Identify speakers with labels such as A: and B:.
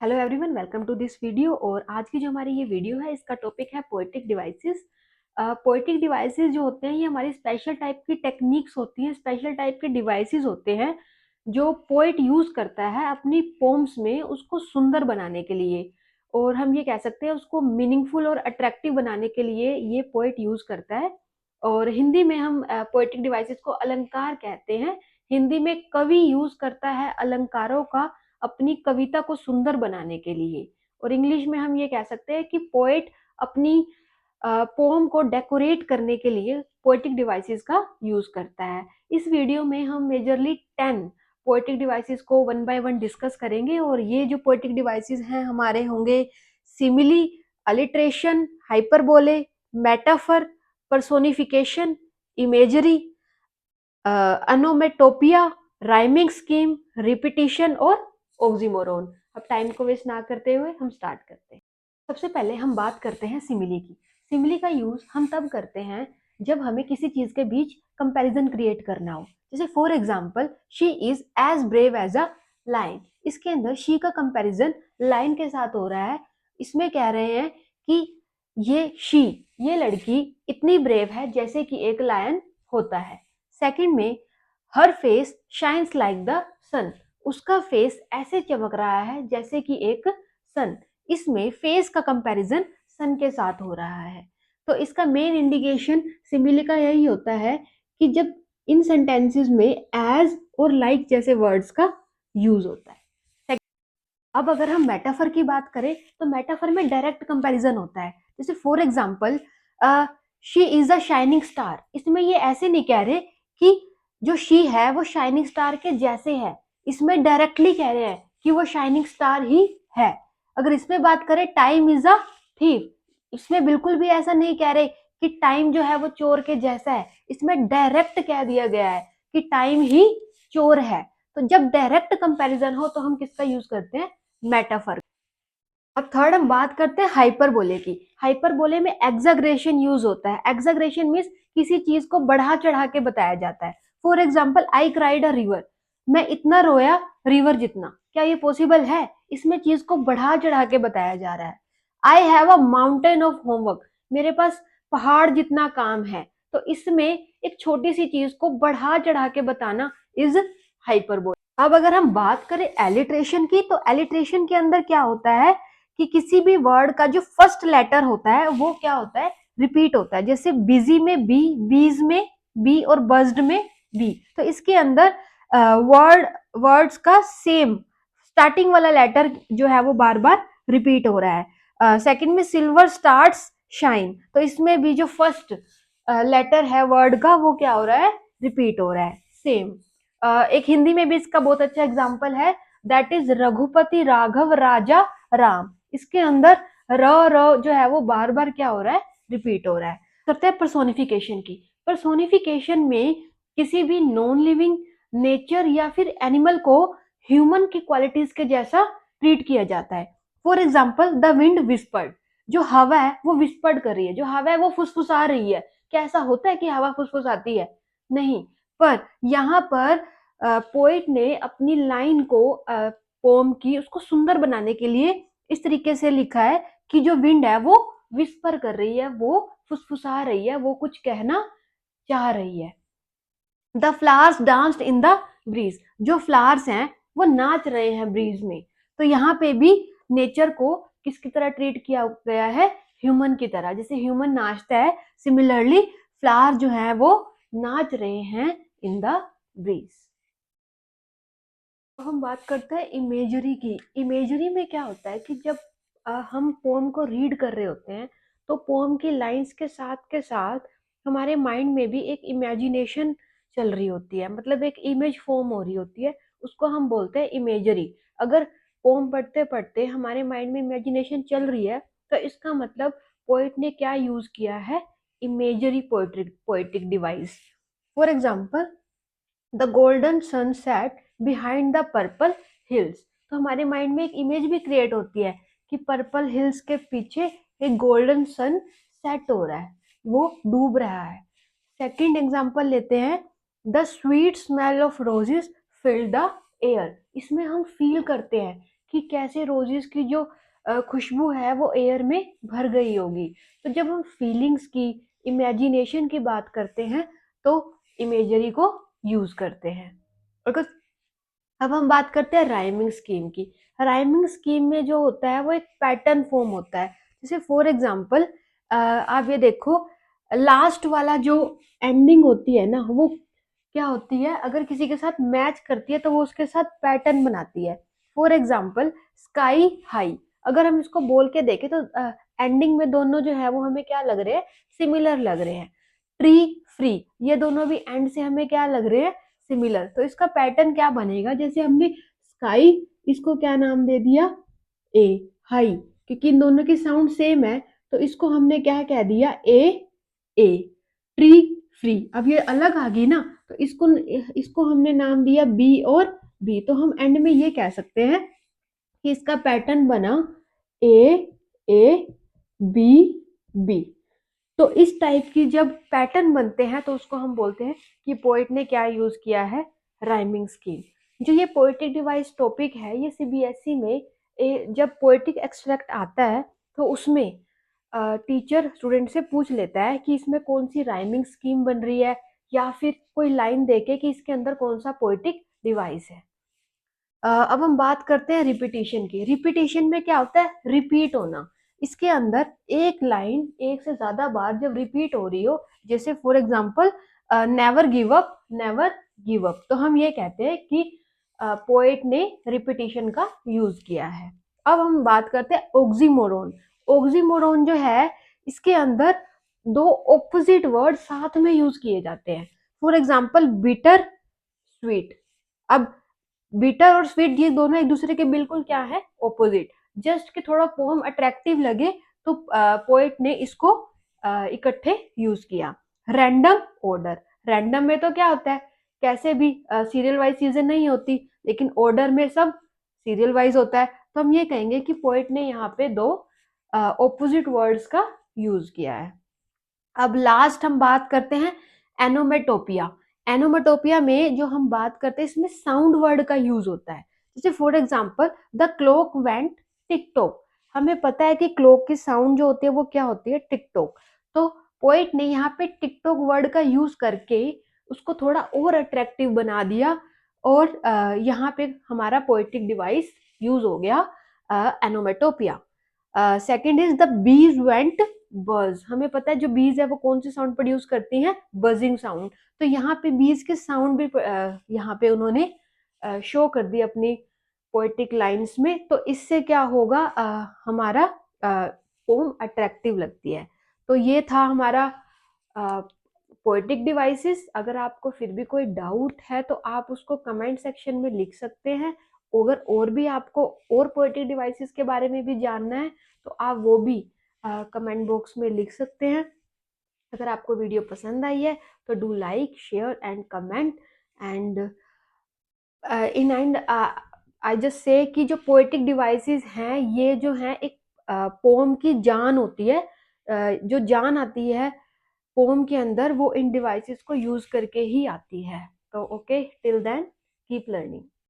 A: Hello everyone, welcome to this video. और आज की जो हमारी ये वीडियो है, इसका टॉपिक है पोएटिक डिवाइसेस। पोएटिक डिवाइसेस जो होते हैं, ये हमारी स्पेशल टाइप की टेक्निक्स होती हैं, स्पेशल टाइप के डिवाइसेस होते हैं जो पोएट यूज करता है अपनी पोम्स में उसको सुंदर बनाने के लिए। और हम ये कह सकते हैं उसको मीनिंगफुल और अट्रैक्टिव बनाने के लिए ये पोएट यूज करता है। और हिंदी में हम पोएटिक डिवाइसेस को अलंकार कहते हैं। हिंदी में कवि यूज करता है अलंकारों का अपनी कविता को सुंदर बनाने के लिए। और इंग्लिश में हम ये कह सकते हैं कि पोएट अपनी पोम को डेकोरेट करने के लिए पोएटिक डिवाइसेस का यूज करता है। इस वीडियो में हम मेजरली 10 पोएटिक डिवाइसेस को वन बाय वन डिस्कस करेंगे। और ये जो पोएटिक डिवाइसेस हैं हमारे होंगे simile, alliteration, hyperbole, metaphor, personification, imagery, onomatopoeia, rhyming scheme, repetition और ऑक्सीमोरोन। अब टाइम को वेस्ट ना करते हुए हम स्टार्ट करते हैं। सबसे पहले हम बात करते हैं सिमिली की। सिमिली का यूज हम तब करते हैं जब हमें किसी चीज के बीच कंपैरिजन क्रिएट करना हो। जैसे for example, she is as brave as a lion. इसके अंदर शी का कंपैरिजन लायन के साथ हो रहा है। इसमें कह रहे हैं कि ये लड़की इतनी ब्रेव है जैसे कि एक लायन होता है। सेकंड में, हर फेस शाइन्स लाइक द सन। उसका फेस ऐसे चमक रहा है जैसे कि एक सन। इसमें फेस का कंपैरिजन सन के साथ हो रहा है। तो इसका मेन इंडिकेशन सिमिली का यही होता है कि जब इन सेंटेंसेस में एज और लाइक जैसे वर्ड्स का यूज होता है। अब अगर हम मेटाफर की बात करें तो मेटाफर में डायरेक्ट कंपैरिजन होता है। जैसे for example, she is a shining star. इसमें ये ऐसे नहीं कह रहे कि जो शी है वो शाइनिंग स्टार के जैसे है। इसमें डायरेक्टली कह रहे हैं कि वो शाइनिंग स्टार ही है। अगर इसमें बात करें टाइम इज अ थीफ, इसमें बिल्कुल भी ऐसा नहीं कह रहे कि टाइम जो है वो चोर के जैसा है। इसमें डायरेक्ट कह दिया गया है कि टाइम ही चोर है। तो जब डायरेक्ट कंपैरिजन हो तो हम किसका यूज करते हैं? मेटाफर। अब थर्ड हम बात करते हैं हाइपरबोले की। हाइपरबोले में एग्जाग्रेशन यूज होता है। एग्जाग्रेशन मीन्स किसी चीज को बढ़ा चढ़ा के बताया जाता है। For example, I cried a river. मैं इतना रोया रिवर जितना। क्या ये पॉसिबल है? इसमें चीज को बढ़ा चढ़ा के बताया जा रहा है। I have a mountain of homework. मेरे पास पहाड़ जितना काम है। तो इसमें एक छोटी सी चीज को बढ़ा चढ़ा के बताना इज हाइपरबोले। अब अगर हम बात करें एलिट्रेशन की, तो एलिट्रेशन के अंदर क्या होता है कि किसी भी वर्ड का जो फर्स्ट लेटर होता है वो क्या होता है? रिपीट होता है। जैसे बिजी में बी, बीज में बी और बज्ड में बी। तो इसके अंदर वर्ड्स का सेम स्टार्टिंग वाला लेटर जो है वो बार बार रिपीट हो रहा है। सेकंड में सिल्वर स्टार्स शाइन। तो इसमें भी जो फर्स्ट लेटर है वर्ड का वो क्या हो रहा है? रिपीट हो रहा है सेम। एक हिंदी में भी इसका बहुत अच्छा एग्जाम्पल है, दैट इज रघुपति राघव राजा राम। इसके अंदर र र जो है वो बार बार क्या हो रहा है? रिपीट हो रहा है। करते हैं पर्सोनिफिकेशन की। पर्सोनिफिकेशन में किसी भी नॉन लिविंग नेचर या फिर एनिमल को ह्यूमन की क्वालिटीज के जैसा ट्रीट किया जाता है। For example, the wind whispered. जो हवा है वो विस्पर्ड कर रही है, जो हवा है वो फुसफुसा रही है। क्या ऐसा होता है कि हवा फुसफुसाती है? नहीं। पर यहाँ पर पोएट ने अपनी लाइन को पोम की उसको सुंदर बनाने के लिए इस तरीके से लिखा है कि जो विंड है वो विस्पर कर रही है, वो फुसफुसा रही है, वो कुछ कहना चाह रही है। The flowers danced in the breeze. जो फ्लावर्स हैं वो नाच रहे हैं ब्रीज में। तो यहाँ पे भी नेचर को किसकी तरह ट्रीट किया गया है? ह्यूमन की तरह। जैसे ह्यूमन नाचता है, सिमिलरली फ्लावर जो है वो नाच रहे हैं इन द ब्रीज। हम बात करते हैं इमेजरी की। इमेजरी में क्या होता है कि जब हम पोम को रीड कर रहे होते हैं तो पोम की लाइंस के साथ हमारे माइंड में भी एक इमेजिनेशन चल रही होती है, मतलब एक इमेज फॉर्म हो रही होती है। उसको हम बोलते हैं इमेजरी। अगर पोम पढ़ते पढ़ते हमारे माइंड में इमेजिनेशन चल रही है तो इसका मतलब पोइट ने क्या यूज किया है? Imagery poetic device. For example, the golden sun set behind the purple hills. तो हमारे माइंड में एक इमेज भी क्रिएट होती है कि पर्पल हिल्स के पीछे एक गोल्डन सन सेट हो रहा है, वो डूब रहा है। सेकंड एग्जांपल लेते हैं, the sweet smell of roses fill the air. इसमें हम फील करते हैं कि कैसे रोजेस की जो खुशबू है वो एयर में भर गई होगी। तो जब हम फीलिंग्स की, इमेजिनेशन की बात करते हैं तो इमेजरी को यूज करते हैं। अगर अब हम बात करते हैं राइमिंग स्कीम की। राइमिंग स्कीम में जो होता है वो एक पैटर्न फॉर्म होता है। जैसे फॉर एग्जांपल आप ये देखो, लास्ट वाला जो एंडिंग होती है ना, वो क्या होती है, अगर किसी के साथ मैच करती है तो वो उसके साथ पैटर्न बनाती है। फॉर एग्जांपल स्काई हाई, अगर हम इसको बोल के देखें तो एंडिंग में दोनों जो है वो हमें क्या लग रहे हैं, सिमिलर लग रहे हैं। ट्री फ्री, ये दोनों भी एंड से हमें क्या लग रहे हैं, सिमिलर। तो इसका पैटर्न क्या बनेगा, जैसे हमने स्काई, इसको क्या नाम दे दिया, ए। हाई, क्योंकि इन दोनों की साउंड सेम है तो इसको हमने क्या कह दिया, ए। ट्री फ्री, अब ये अलग आ गई ना, तो इसको इसको हमने नाम दिया बी और बी। तो हम एंड में ये कह सकते हैं कि इसका पैटर्न बना ए बी बी। तो इस टाइप की जब पैटर्न बनते हैं तो उसको हम बोलते हैं कि पोइट ने क्या यूज किया है, राइमिंग स्कीम। जो ये पोएटिक डिवाइस टॉपिक है, ये सीबीएसई में जब पोएटिक एक्सट्रैक्ट आता है तो उसमें टीचर स्टूडेंट से पूछ लेता है कि इसमें कौन सी राइमिंग स्कीम बन रही है, या फिर कोई लाइन देके कि इसके अंदर कौन सा पोएटिक डिवाइस है। अब हम बात करते हैं रिपीटिशन की। रिपीटिशन में क्या होता है, रिपीट होना। इसके अंदर एक लाइन एक से ज्यादा बार जब रिपीट हो रही हो, जैसे for example never give up, never give up, तो हम ये कहते हैं कि पोएट ने रिपीटिशन का यूज किया है। अब हम बात करते हैं ऑक्सीमोरोन। ऑक्सीमोरोन जो है, इसके अंदर दो ऑपोजिट वर्ड साथ में यूज किए जाते हैं। For example bitter, sweet. अब बिटर और स्वीट ये दोनों एक दूसरे के बिल्कुल क्या है, ऑपोजिट। जस्ट कि थोड़ा पोम अट्रैक्टिव लगे तो पोएट ने इसको इकट्ठे यूज किया। रैंडम ऑर्डर, रैंडम में तो क्या होता है, कैसे भी सीरियल वाइज चीजें नहीं होती, लेकिन ऑर्डर में सब सीरियल वाइज होता है। तो हम ये कहेंगे कि पोएट ने यहाँ पे दो ऑपोजिट वर्ड्स का यूज किया है। अब लास्ट हम बात करते हैं एनोमेटोपिया। एनोमेटोपिया में जो हम बात करते हैं, इसमें साउंड वर्ड का यूज होता है। जैसे for example the clock went tick tock, हमें पता है कि क्लॉक की साउंड जो होती है वो क्या होती है, टिक टॉक। तो पोएट ने यहाँ पे टिक टॉक वर्ड का यूज करके उसको थोड़ा और अट्रैक्टिव बना दिया, और यहाँ पे हमारा पोएटिक डिवाइस यूज हो गया एनोमेटोपिया। Second is the bees went बज, हमें पता है जो बीज है वो कौन सी साउंड प्रोड्यूस करती हैं, बजिंग साउंड। तो यहाँ पे बीज के साउंड भी यहाँ पे उन्होंने शो कर दी अपनी पोएटिक लाइंस में। तो इससे क्या होगा, हमारा पोम अट्रैक्टिव लगती है। तो ये था हमारा पोएटिक डिवाइसेस। अगर आपको फिर भी कोई डाउट है तो आप उसको कमेंट सेक्शन में लिख सकते हैं। अगर और भी आपको और पोएटिक डिवाइसेस के बारे में भी जानना है तो आप वो भी कमेंट बॉक्स में लिख सकते हैं। अगर आपको वीडियो पसंद आई है तो do like, share and comment. And in and I just say कि जो पोएटिक डिवाइसेस हैं, ये जो हैं एक पोम की जान होती है। जो जान आती है पोम के अंदर, वो इन डिवाइसेस को यूज करके ही आती है। तो okay, till then keep learning.